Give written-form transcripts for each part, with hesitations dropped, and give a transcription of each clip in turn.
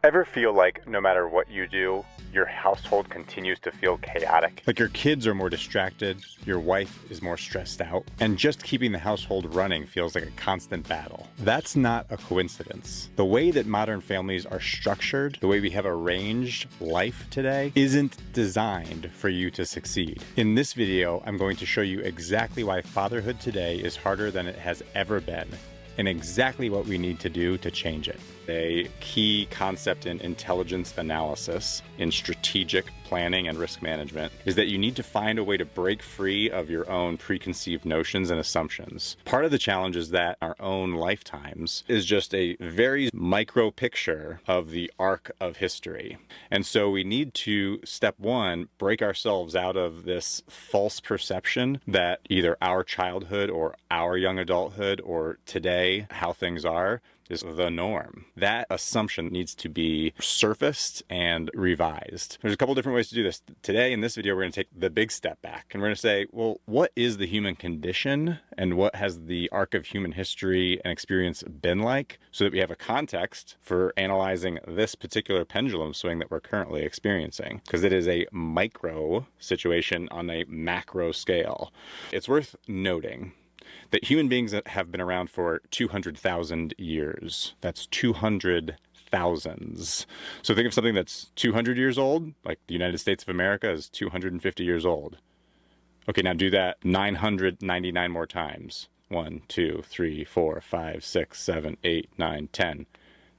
Ever feel like no matter what you do, your household continues to feel chaotic? Like your kids are more distracted, your wife is more stressed out, and just keeping the household running feels like a constant battle. That's not a coincidence. The way that modern families are structured, the way we have arranged life today, isn't designed for you to succeed. In this video, I'm going to show you exactly why fatherhood today is harder than it has ever been, and exactly what we need to do to change it. A key concept in intelligence analysis, in strategic planning and risk management, is that you need to find a way to break free of your own preconceived notions and assumptions. Part of the challenge is that our own lifetimes is just a very micro picture of the arc of history. And so we need to, step one, break ourselves out of this false perception that either our childhood or our young adulthood or today, how things are, is the norm. That assumption needs to be surfaced and revised. There's a couple different ways to do this. Today, in this video, we're going to take the big step back and we're going to say, well, what is the human condition and what has the arc of human history and experience been like, so that we have a context for analyzing this particular pendulum swing that we're currently experiencing, because it is a micro situation on a macro scale. It's worth noting that human beings have been around for 200,000 years. That's 200,000s. So think of something that's 200 years old, like the United States of America is 250 years old. Okay, now do that 999 more times. 1, 2, 3, 4, 5, 6, 7, 8, 9, 10.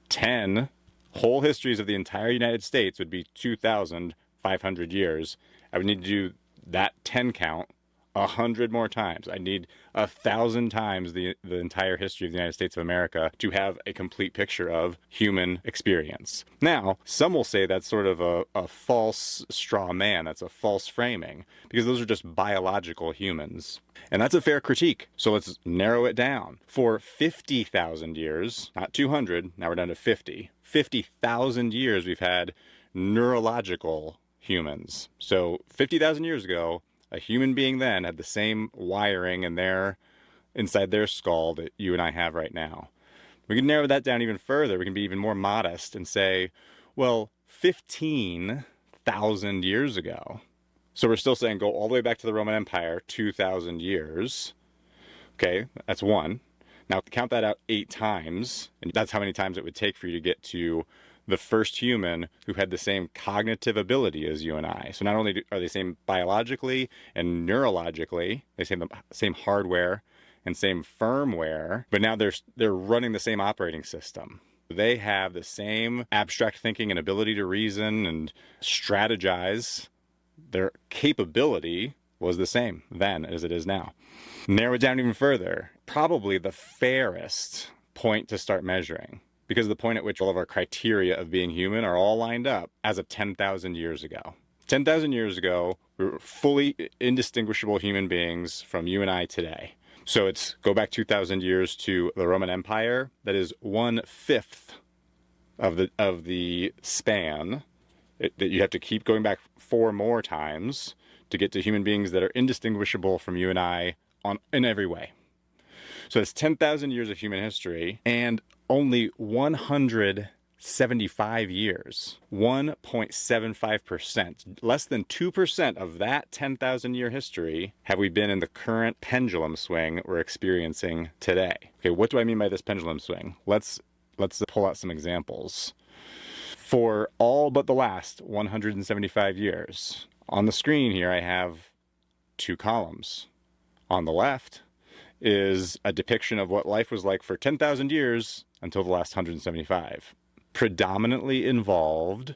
10 whole histories of the entire United States would be 2,500 years. I would need to do that 10 count 100 more times. I need 1,000 times the entire history of the United States of America to have a complete picture of human experience. Now, some will say that's sort of a false straw man. That's a false framing, because those are just biological humans. And that's a fair critique. So let's narrow it down. For 50,000 years, not 200, now we're down to 50. 50,000 years we've had neurological humans. So 50,000 years ago, a human being then had the same wiring inside their skull that you and I have right now. We can narrow that down even further. We can be even more modest and say, well, 15,000 years ago. So we're still saying go all the way back to the Roman Empire, 2,000 years. Okay, that's one. Now count that out 8 times, and that's how many times it would take for you to get to the first human who had the same cognitive ability as you and I. So not only are they same biologically and neurologically, they have the same hardware and same firmware, but now they're running the same operating system. They have the same abstract thinking and ability to reason and strategize. Their capability was the same then as it is now. Narrow it down even further, probably the fairest point to start measuring, because of the point at which all of our criteria of being human are all lined up as of 10,000 years ago. 10,000 years ago, we were fully indistinguishable human beings from you and I today. So it's go back 2,000 years to the Roman Empire. That is 1/5 of the span that you have to keep going back 4 more times to get to human beings that are indistinguishable from you and I in every way. So it's 10,000 years of human history, and only 175 years, 1.75%, less than 2% of that 10,000 year history have we been in the current pendulum swing we're experiencing today. Okay, what do I mean by this pendulum swing? Let's pull out some examples. For all but the last 175 years, on the screen here I have 2 columns. On the left is a depiction of what life was like for 10,000 years until the last 175. Predominantly involved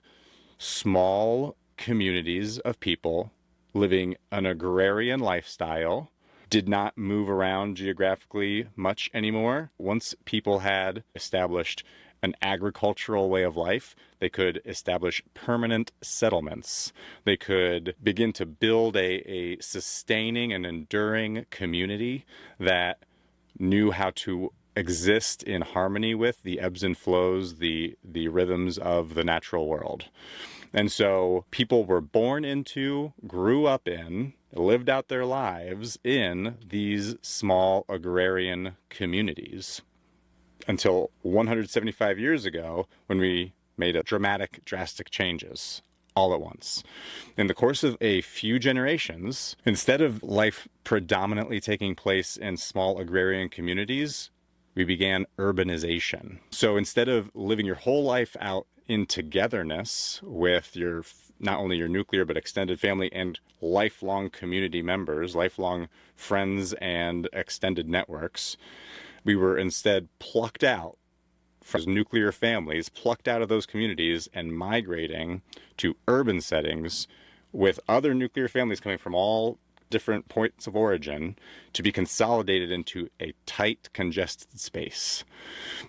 small communities of people living an agrarian lifestyle, did not move around geographically much anymore. Once people had established an agricultural way of life, they could establish permanent settlements. They could begin to build a sustaining and enduring community that knew how to exist in harmony with the ebbs and flows, the rhythms of the natural world. And so people were born into, grew up in, lived out their lives in these small agrarian communities. Until 175 years ago, when we made a drastic changes all at once. In the course of a few generations, instead of life predominantly taking place in small agrarian communities, we began urbanization. So instead of living your whole life out in togetherness with not only your nuclear but extended family and lifelong community members, lifelong friends and extended networks, we were instead plucked out from nuclear families, plucked out of those communities and migrating to urban settings with other nuclear families coming from all different points of origin to be consolidated into a tight, congested space.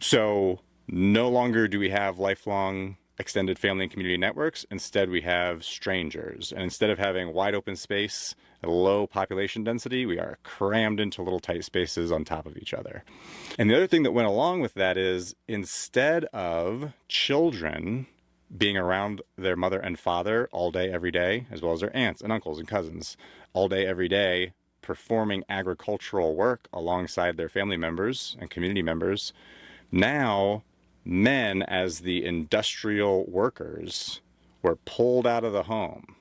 So no longer do we have lifelong extended family and community networks. Instead, we have strangers. And instead of having wide open space, a low population density, we are crammed into little tight spaces on top of each other. And the other thing that went along with that is instead of children being around their mother and father all day, every day, as well as their aunts and uncles and cousins all day, every day, performing agricultural work alongside their family members and community members, now men as the industrial workers were pulled out of the home.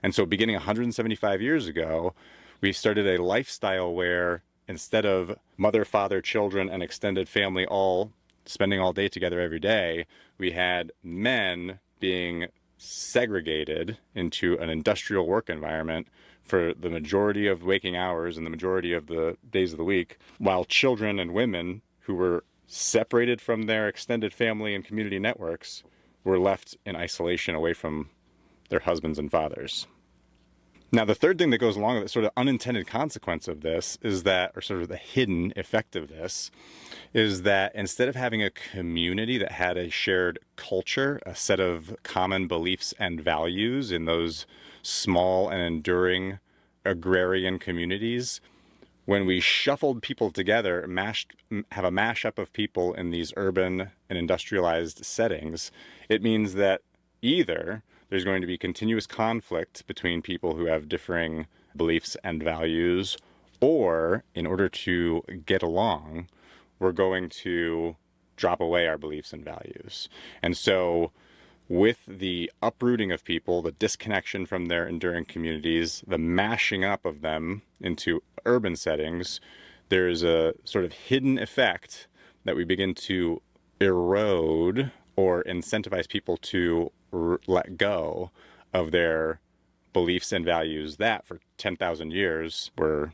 And so beginning 175 years ago, we started a lifestyle where instead of mother, father, children, and extended family all spending all day together every day, we had men being segregated into an industrial work environment for the majority of waking hours and the majority of the days of the week, while children and women who were separated from their extended family and community networks were left in isolation away from their husbands and fathers. Now, the third thing that goes along with it, sort of unintended consequence of this, is that, or sort of the hidden effect of this, is that instead of having a community that had a shared culture, a set of common beliefs and values in those small and enduring agrarian communities, when we shuffled people together, have a mashup of people in these urban and industrialized settings, it means that either there's going to be continuous conflict between people who have differing beliefs and values, or in order to get along, we're going to drop away our beliefs and values. And so with the uprooting of people, the disconnection from their enduring communities, the mashing up of them into urban settings, there's a sort of hidden effect that we begin to erode or incentivize people to let go of their beliefs and values that for 10,000 years were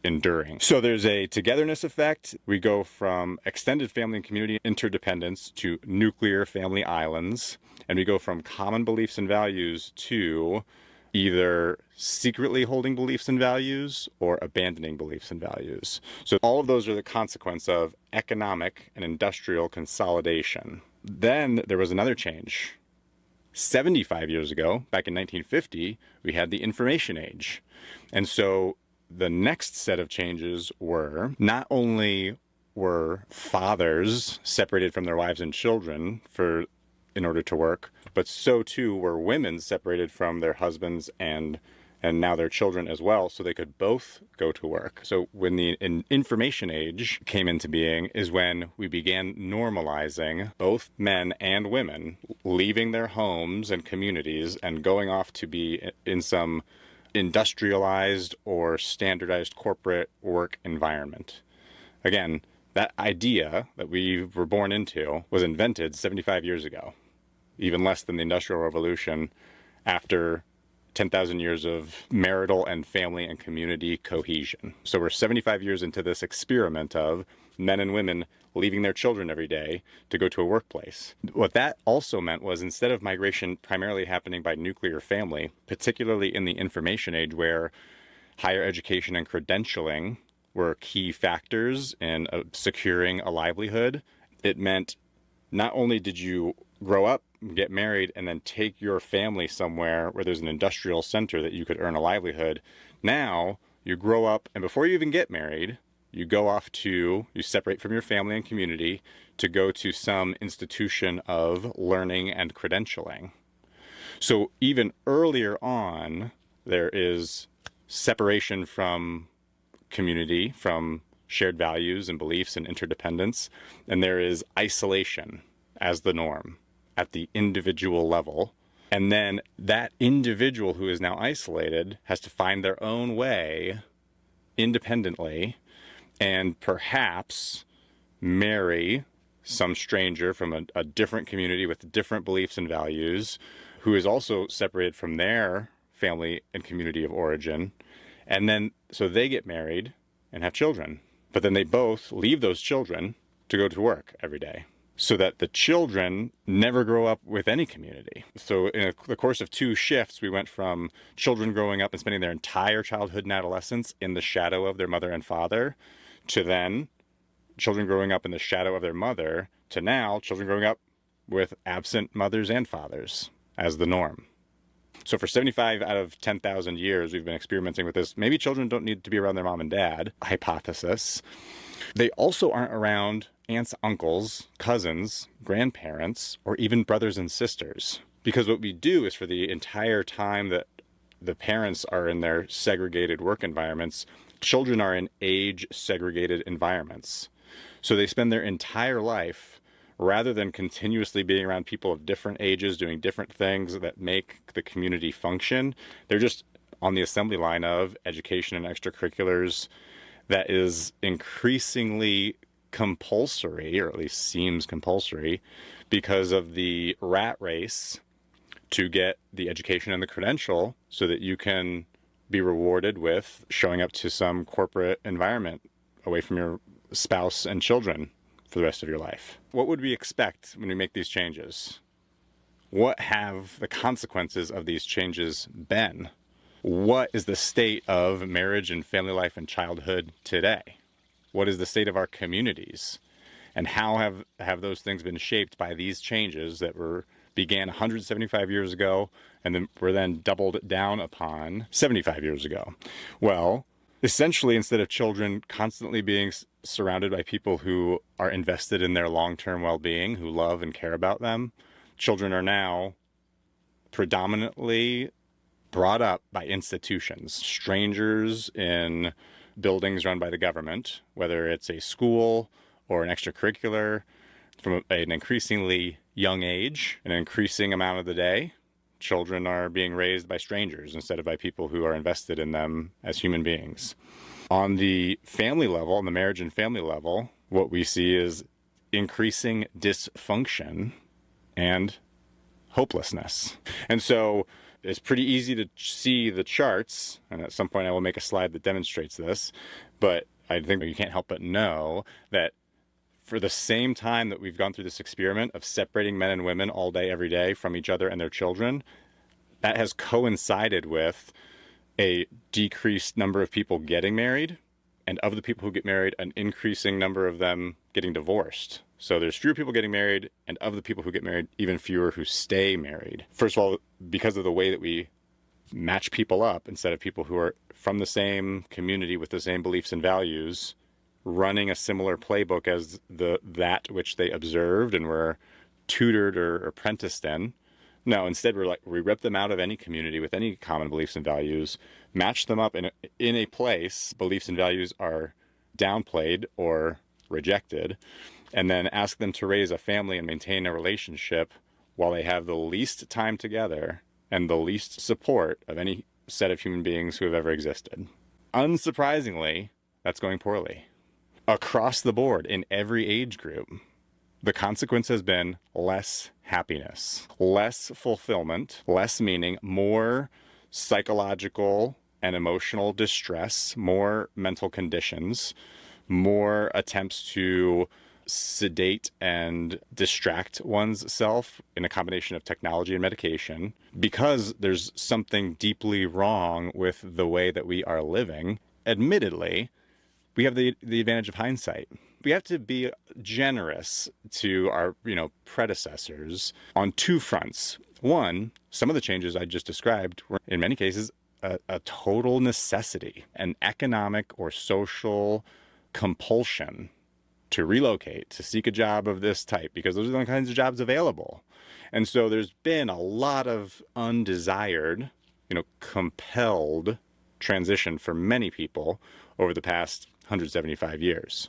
enduring. So there's a togetherness effect. We go from extended family and community interdependence to nuclear family islands, and we go from common beliefs and values to either secretly holding beliefs and values or abandoning beliefs and values. So all of those are the consequence of economic and industrial consolidation. Then there was another change. 75 years ago, back in 1950, we had the information age. And so the next set of changes were not only were fathers separated from their wives and children in order to work, but so too were women separated from their husbands and now their children as well, so they could both go to work. So when the information age came into being is when we began normalizing both men and women leaving their homes and communities and going off to be in some industrialized or standardized corporate work environment. Again, that idea that we were born into was invented 75 years ago, even less than the Industrial Revolution, after 10,000 years of marital and family and community cohesion. So we're 75 years into this experiment of men and women leaving their children every day to go to a workplace. What that also meant was instead of migration primarily happening by nuclear family, particularly in the information age where higher education and credentialing were key factors in securing a livelihood, it meant not only did you grow up, get married, and then take your family somewhere where there's an industrial center that you could earn a livelihood. Now you grow up, and before you even get married, you separate from your family and community to go to some institution of learning and credentialing. So even earlier on, there is separation from community, from shared values and beliefs and interdependence, and there is isolation as the norm. at the individual level. And then that individual who is now isolated has to find their own way independently and perhaps marry some stranger from a different community with different beliefs and values who is also separated from their family and community of origin. And then so they get married and have children. But then they both leave those children to go to work every day, so that the children never grow up with any community. So in the course of 2 shifts, we went from children growing up and spending their entire childhood and adolescence in the shadow of their mother and father, to then children growing up in the shadow of their mother, to now children growing up with absent mothers and fathers as the norm. So for 75 out of 10,000 years, we've been experimenting with this. Maybe children don't need to be around their mom and dad hypothesis. They also aren't around aunts, uncles, cousins, grandparents, or even brothers and sisters. Because what we do is for the entire time that the parents are in their segregated work environments, children are in age-segregated environments. So they spend their entire life, rather than continuously being around people of different ages doing different things that make the community function, they're just on the assembly line of education and extracurriculars that is increasingly compulsory, or at least seems compulsory, because of the rat race to get the education and the credential so that you can be rewarded with showing up to some corporate environment away from your spouse and children for the rest of your life. What would we expect when we make these changes? What have the consequences of these changes been? What is the state of marriage and family life and childhood today? What is the state of our communities? And how have those things been shaped by these changes that began 175 years ago and then were then doubled down upon 75 years ago? Well, essentially, instead of children constantly being surrounded by people who are invested in their long-term well-being, who love and care about them, children are now predominantly brought up by institutions, strangers in buildings run by the government, whether it's a school or an extracurricular, from an increasingly young age, an increasing amount of the day. Children are being raised by strangers instead of by people who are invested in them as human beings. On the family level, on the marriage and family level, what we see is increasing dysfunction and hopelessness. And so it's pretty easy to see the charts, and at some point I will make a slide that demonstrates this, but I think you can't help but know that for the same time that we've gone through this experiment of separating men and women all day, every day from each other and their children, that has coincided with a decreased number of people getting married, and of the people who get married, an increasing number of them getting divorced. So there's fewer people getting married, and of the people who get married, even fewer who stay married. First of all, because of the way that we match people up, instead of people who are from the same community with the same beliefs and values, running a similar playbook as that which they observed and were tutored or apprenticed in. No, instead we rip them out of any community with any common beliefs and values, match them up in a place beliefs and values are downplayed or rejected, and then ask them to raise a family and maintain a relationship while they have the least time together and the least support of any set of human beings who have ever existed. Unsurprisingly, that's going poorly. Across the board, in every age group, the consequence has been less happiness, less fulfillment, less meaning, more psychological and emotional distress, more mental conditions, more attempts to sedate and distract one's self in a combination of technology and medication, because there's something deeply wrong with the way that we are living. Admittedly, we have the advantage of hindsight. We have to be generous to our predecessors on 2 fronts. One, some of the changes I just described were in many cases a total necessity, an economic or social compulsion to relocate, to seek a job of this type, because those are the kinds of jobs available. And so there's been a lot of undesired, compelled transition for many people over the past 175 years.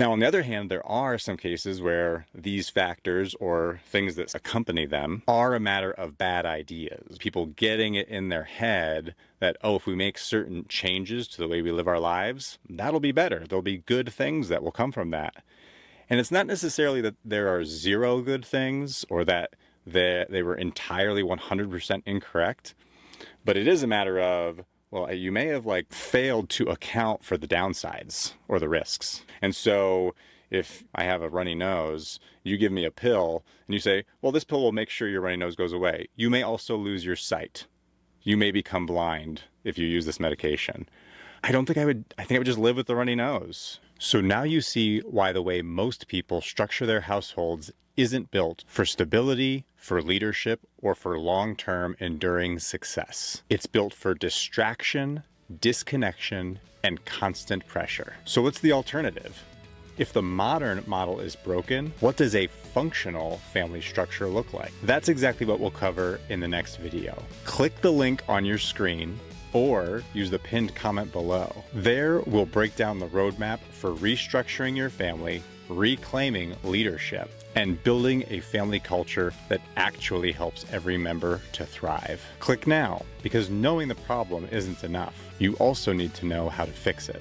Now, on the other hand, there are some cases where these factors or things that accompany them are a matter of bad ideas. People getting it in their head that, oh, if we make certain changes to the way we live our lives, that'll be better. There'll be good things that will come from that. And it's not necessarily that there are zero good things or that they were entirely 100% incorrect, but it is a matter of, well, you may have failed to account for the downsides or the risks. And so if I have a runny nose, you give me a pill and you say, well, this pill will make sure your runny nose goes away. You may also lose your sight. You may become blind if you use this medication. I think I would just live with the runny nose. So now you see why the way most people structure their households isn't built for stability, for leadership, or for long-term enduring success. It's built for distraction, disconnection, and constant pressure. So what's the alternative? If the modern model is broken, what does a functional family structure look like? That's exactly what we'll cover in the next video. Click the link on your screen or use the pinned comment below. There we'll break down the roadmap for restructuring your family, reclaiming leadership, and building a family culture that actually helps every member to thrive. Click now, because knowing the problem isn't enough. You also need to know how to fix it.